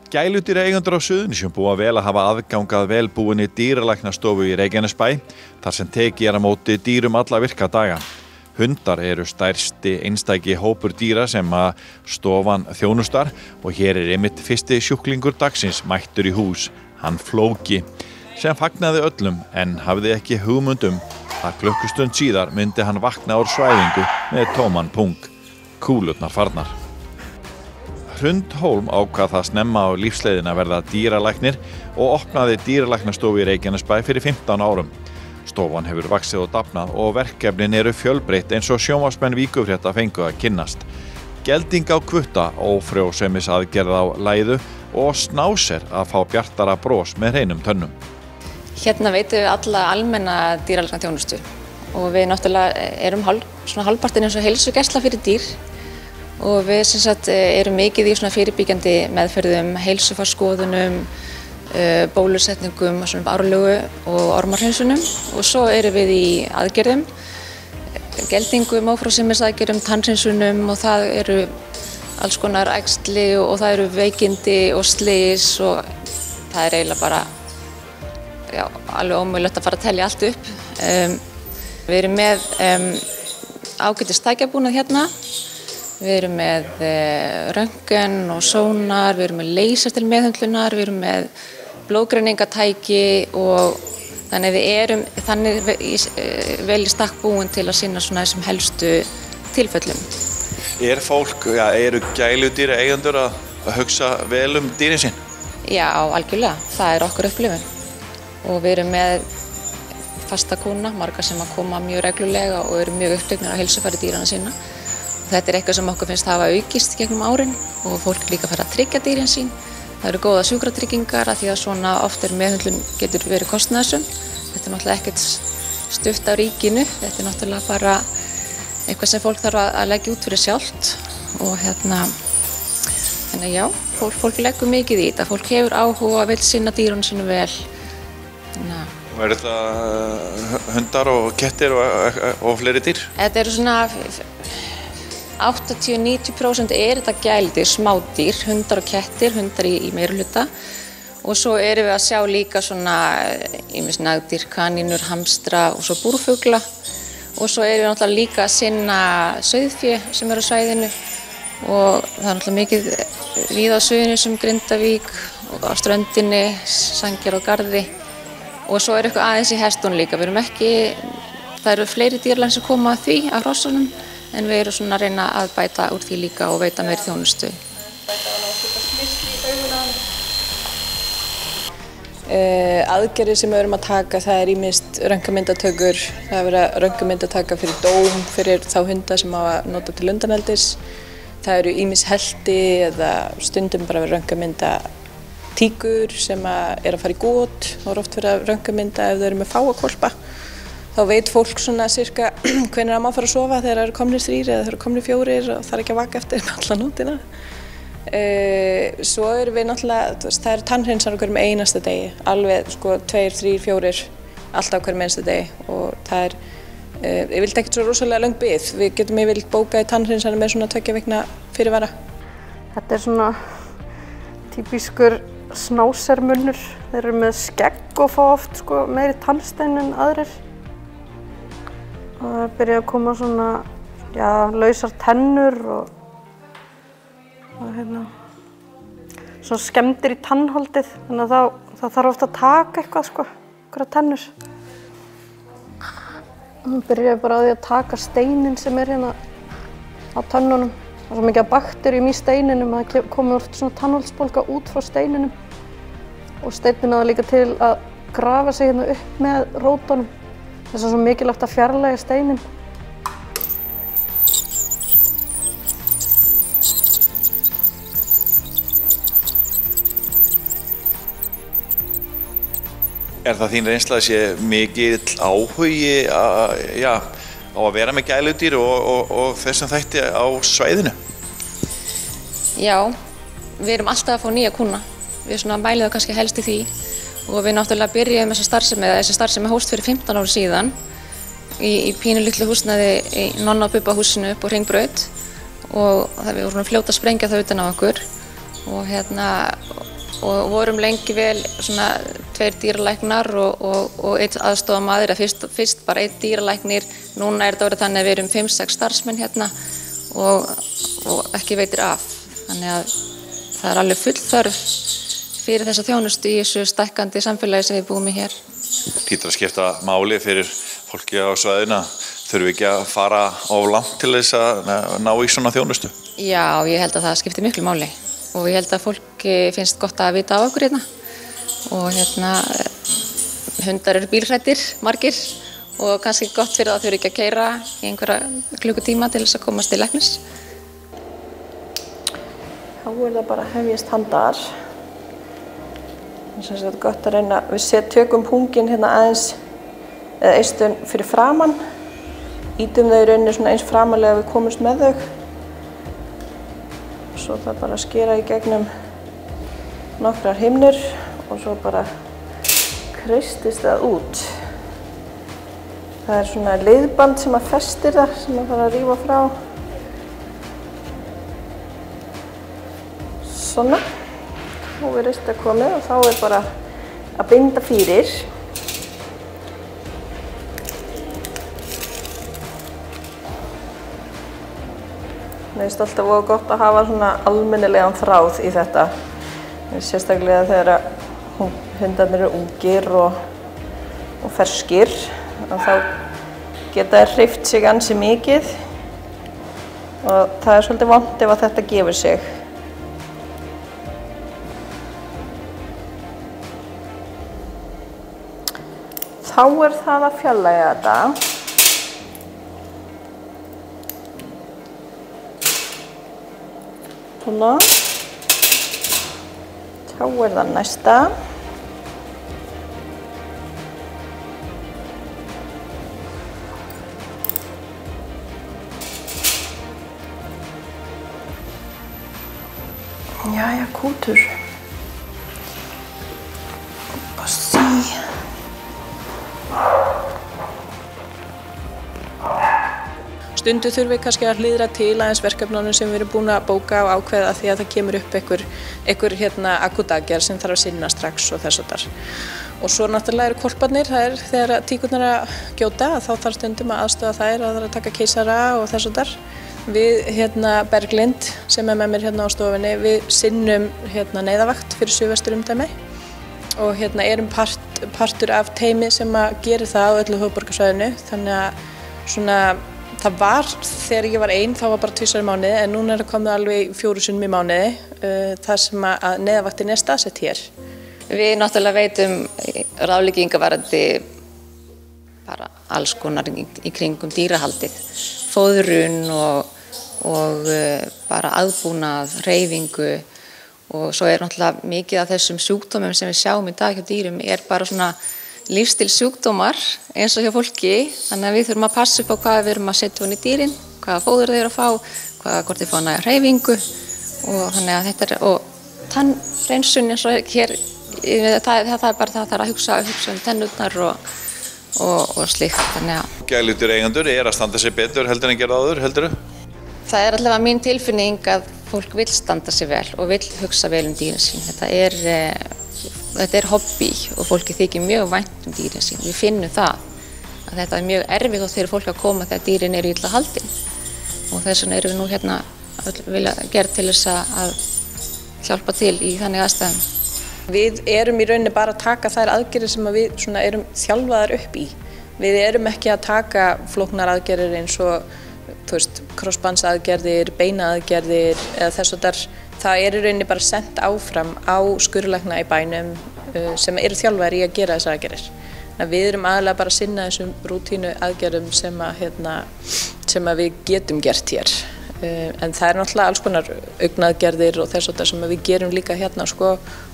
Gæludýraeigendur á Suðurnesjum búa vel að hafa aðgang að velbúinni dýralæknastofu í Reykjanesbæ þar sem tekið á móti dýrum alla virka daga. Hundar eru stærsti einstæki hópur dýra sem að stofan þjónustar og hér einmitt fyrsti sjúklingur dagsins mættur í hús, hann Flóki, sem fagnaði öllum en hafði ekki hugmynd að klukkustund síðar myndi hann vakna úr svæfingu með tóman pung, kúlurnar farnar. Hrund Hólm ákvað það snemma á lífsleiðina að verða dýralæknir og opnaði dýralæknastofu í Reykjanesbæ fyrir 15 árum. Stofan hefur vaxið og dafnað og verkefnin eru fjölbreytt eins og sjónvarpsmenn Víkurfrétta fengu að kynnast. Gelding á kvutta, ófrjósemisaðgerð á læðu og Snásser að fá bjartara bros með hreinum tönnum. Hérna veitum við alla almenna dýralæknaþjónustu og við náttúrulega erum hálfpartinn eins og heilsugæsla fyrir dýr. Og við erum mikið í fyrirbyggjandi meðferðum, heilsufarsskoðunum, bólusetningum, árlegu og ormarhreinsunum og svo erum við í aðgerðum, geldingum, ófrjósemisaðgerðum, tannhreinsunum og það eru alls konar æxli og það eru veikindi og slys og það er eiginlega bara alveg ómögulegt að fara að telja allt upp. Við erum með ágætis tækjabúnað hérna. Við erum með röntgen og sónar, við erum með laser til meðhöndlunar, við erum með blóðgreiningatæki og þannig við erum vel í stakk búin til að sinna þessum helstu tilfellum. Fólk, eru gæludýraeigendur að hugsa vel dýrin sín? Já, algjörlega. Það er okkar upplifun. Og við erum með fasta kúnna, marga sem að koma mjög reglulega og eru mjög uppteknir á heilsufari dýrana sína. Þetta er eitthvað sem okkur finnst hafa aukist gegnum árin og fólk líka fara að tryggja dýrin sín. Það eru góða sjúkratryggingar af því að svona oft meðhöndlun getur verið kostnaðarsöm. Þetta er náttúrulega ekkert stutt á ríkinu, þetta er náttúrulega bara eitthvað sem fólk þarf að leggja út fyrir sjálft og þannig já, fólk leggur mikið í þetta, fólk hefur áhuga og vill sinna dýrunum sínum vel. Og eru þetta hundar og kettir og fleiri dýr? Þetta eru 80–90% þetta gæludýr, smádýr, hundar og kettir, hundar í meirihluta og svo erum við að sjá líka ýmis nagdýr, kanínur, hamstra og svo búrfugla og svo erum við náttúrulega líka að sinna sauðfé sem eru á svæðinu og það er náttúrulega mikið víða á Suðurnesjum, Grindavík og á ströndinni, Sandgerði og Garði og svo eitthvað aðeins í hestunum líka. Það eru fleiri dýrlæknar sem koma að því af hrossunum en við erum að reyna að bæta úr því líka og veita meiri þjónustu. Aðgerðir sem við erum að taka, það er ýmist röntgenmyndatökur, það er verið að röntgenmyndataka fyrir dóm, fyrir þá hunda sem á að nota til lundaneldis. Það eru ýmis helti eða stundum bara verið röntgenmynda tíkur sem er að fara í got. Það er oft verið að röntgenmynda ef þau eru með fáa hvolpa. Þá veit fólk sirka hvenær það má fara að sofa þegar það eru komnir 3 eða það eru komnir 4 og það er ekki að vaka eftir alla nóttina. Svo erum við náttúrulega, það eru tannhreinsar á hverjum einasta degi, alveg 2, 3, 4, alltaf á hverjum einasta degi og það er, ég vildi ekkert svo rosalega löng bið, við getum yfirleitt bókað í tannhreinsar með 2 vikna fyrirvara. Þetta er típískur Snássermunnur, þeir eru með skegg og fá oft meiri tannstein en aðrir. Og það byrja að koma lausar tennur og skemmdir í tannholdið, þannig að það þarf oft að taka einhverja tennur. Það byrja bara á því að taka steinin sem er hérna á tönnunum. Það er svo mikið af bakteríum í steininum að það komur oft tannholdsbólga út frá steininum og steinin á það líka til að grafa sig hérna upp með rótunum. Þess að svo mikilvægt að fjarlægja steinin. Það þín reynsla að sé mikill áhugi á að vera með gæludýr og þessum þætti á svæðinu? Já, við erum alltaf að fá nýja kúnna. Við mælum það kannski helst í því. Og við náttúrulega byrjuðum þessi starfsemi hófst fyrir 15 árum síðan í pínulitlu húsnæði í Nonna og Bubba húsinu upp á Hringbraut og við vorum fljót að sprengja það utan á okkur og vorum lengi vel svona 2 dýralæknar og 1 aðstofamaður, fyrst bara 1 dýralæknir, núna þetta orðið þannig að við erum 5-6 starfsmenn hérna og ekki veitir af. Þannig að það alveg full þörf fyrir þessa þjónustu í þessu stækkandi samfélagi sem við búum í hér. Hlýtur að skipta máli fyrir fólki á svæðinu, þurfum við ekki að fara of langt til þess að ná í svona þjónustu? Já, ég held að það skiptir miklu máli og ég held að fólki finnst gott að vita á okkur hérna og hundar eru bílhræddir, margir, og kannski gott fyrir það þurfi ekki að keyra í einhverja klukkutíma til þess að komast til læknis. Þá það bara að hefjast handar. Það er gott að reyna, við tökum punginn hérna aðeins eða eistun fyrir framann, ítum þau í rauninni svona eins framanlega að við komumst með þau. Svo það bara að skera í gegnum nokkrar himnur og svo bara kreistist það út. Það er svona leiðband sem að festir það, sem að fara að rífa frá. Svona. Og við rista komið og þá er bara að binda fyrir. Mér finnst alltaf voða gott að hafa svona almennilegan þráð í þetta. Sérstaklega þegar hundarnir eru ungir og ferskir. Þá geta þeir hreyft sig ansi mikið og það er svolítið vont ef að þetta gefur sig. Þá er það að fjarlægja þetta. Svona. Þá er það næsta. Jæja, kútur. Stundu þurfum við kannski að hliðra til aðeins verkefnunum sem við erum búin að bóka og ákveða því að það kemur upp einhver akút aðgerð sem þarf að sinna strax og þess háttar. Og svo náttúrulega eru hvolparnir, það er þegar tíkurnar að gjóta, þá þarf stundum að aðstoða þær, að taka keisara og þess háttar. Við Berglind sem er með mér hérna á stofunni, við sinnum neyðavakt fyrir suðvesturumdæmi og erum partur af teymi sem að gera það á öllu höfuðborgarsvæðinu, þannig að svona það var, þegar ég var ein, þá var bara 2 í mánuði, en núna er það komið alveg 4 sinnum í mánuði, þar sem að neyðavaktin er staðsett hér. Við náttúrulega veitum ráðleggingar varðandi bara alls konar í kringum dýrahaldið, fóðrun og bara aðbúnað, hreyfingu og svo er náttúrulega mikið af þessum sjúkdómum sem við sjáum í dag hjá dýrum er bara svona lífsstílssjúkdómar eins og hjá fólki, þannig að við þurfum að passa upp á hvað við erum að setja ofan í dýrin, hvaða fóður þeir eru að fá, hvort þeir fá næga hreyfingu og þannig að þetta er, og tannhreinsun eins og hér, það er bara það að hugsa tennurnar og slíkt, þannig að. Gælutir eigendur er að standa sig betur heldur en gera áður, heldurðu? Það er allavega mín tilfinning að fólk vill standa sig vel og vill hugsa vel dýrin sín. Þetta er hobby og fólki þykir mjög vænt dýrin sín. Við finnum það að þetta er mjög erfitt og fyrir fólk að koma þegar dýrin eru illa haldin. Og þess vegna erum við nú hérna að vilja gera til þess að hjálpa til í þannig aðstæðum. Við erum í rauninni bara að taka þær aðgerðir sem við erum þjálfaðar upp í. Við erum ekki að taka flóknar aðgerðir eins og krossbandsaðgerðir, beinaaðgerðir eða þess og þar. Það er í rauninni bara sendt áfram á skurðlækna í bænum sem eru þjálfaðir í að gera þessar aðgerðir. Við erum aðalega bara að sinna þessum rútínu aðgerðum sem við getum gert hér. En það er náttúrulega alls konar augnaðgerðir og þess og þar sem við gerum líka hérna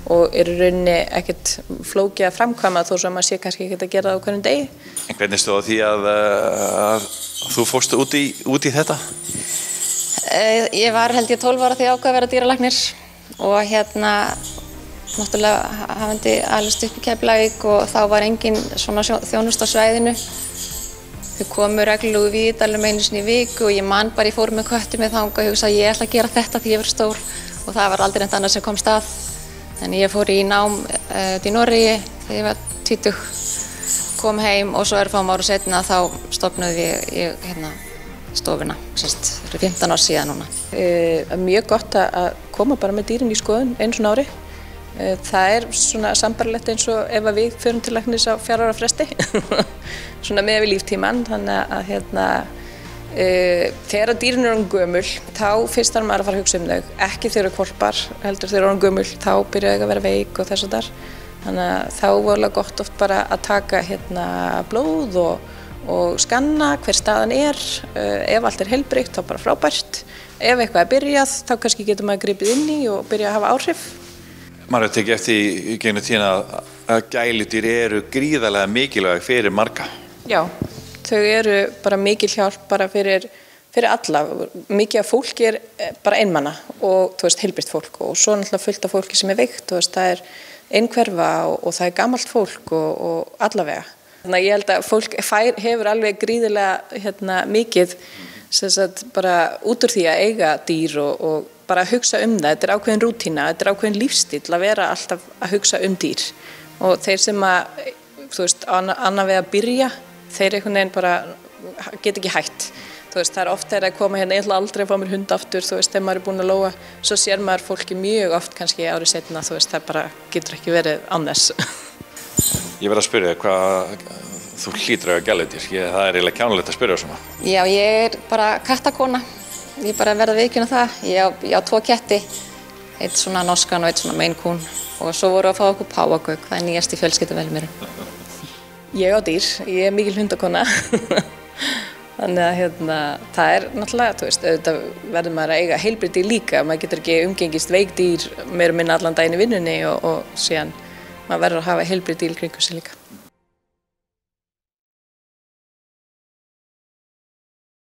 og eru í rauninni ekkert flókið að framkvæma þó sem maður sé kannski ekkert að gera það á hverjum degi. En hvernig stóð því að þú fórst út í þetta? Ég var held ég 12 ára því ákvað að vera dýralæknir og náttúrulega hafandi alist upp í Keflavík og þá var engin svona þjónusta á svæðinu. Þau komu reglulegu Víðidalum einu sinni í viku og ég man bara, ég fór með köttu með þangað og hugsa að ég ætla að gera þetta því ég verð stór og það var aldrei neitt annað sem komst að. Þannig ég fór í nám í Noregi þegar ég var 20, kom heim og svo örfáum árum seinna þá stofnaði ég stofuna, fyrir 15 ár síðan núna. Mjög gott að koma bara með dýrin í skoðun einu svona ári. Það svona sambarlegt eins og ef að við förum til læknis á 4 ára fresti, svona með við líftíman, þannig að þegar dýrin eru gömul, þá fyrst þarf maður að fara að hugsa um þau, ekki þegar þau hvolpar, heldur þegar eru gömul, þá byrja þau að vera veik og þess og þar. Þannig að þá er alveg gott oft bara að taka blóð og skanna hver staðan ef allt heilbrigt, þá bara frábært. Ef eitthvað byrjað, þá kannski getur maður gripið inn í og byrja að hafa áhrif. Maður hefur tekið eftir í gegnum tíðina að gæludýr eru gríðarlega mikilvæg fyrir marga. Já, þau eru bara mikil hjálp bara fyrir alla. Mikið af fólki bara einmana og heilbrigt fólk og svo náttúrulega fullt af fólki sem veikt. Það einhverfa og það gamalt fólk og allavega. Þannig að ég held að fólk hefur alveg gríðarlega mikið bara út úr því að eiga dýr og bara hugsa það. Þetta ákveðin rútína, þetta ákveðin lífstíll að vera alltaf að hugsa dýr. Og þeir sem annað við að byrja, þeir einhvern veginn bara get ekki hætt. Það oft að koma ég ætla aldrei að fá mér hund aftur, þegar maður búinn að lóga. Svo sér maður fólki mjög oft kannski árið seinna, það bara getur ekki verið án þess. Ég verð að spyrja hvað þú hlýtur að gæludýr, það eiginlega kjánulegt að spyrja svona. Já, ég bara kattakona, ég bara verð að viðurkenna það. Ég á 2 ketti, einn svona norskan og einn svona Maine Coon og svo voru að fá okkur páfagauk, það nýjast í fjölskyldumeðlimurinn. Ég á dýr, ég mikil hundakona. Þannig að það náttúrulega, auðvitað verður maður að eiga heilbrigt dýr líka. Maður getur ekki umgengist veik dýr meira minna allan daginn í vinnunni og síðan maður verður að hafa heilbrigt dýr kringum sig líka.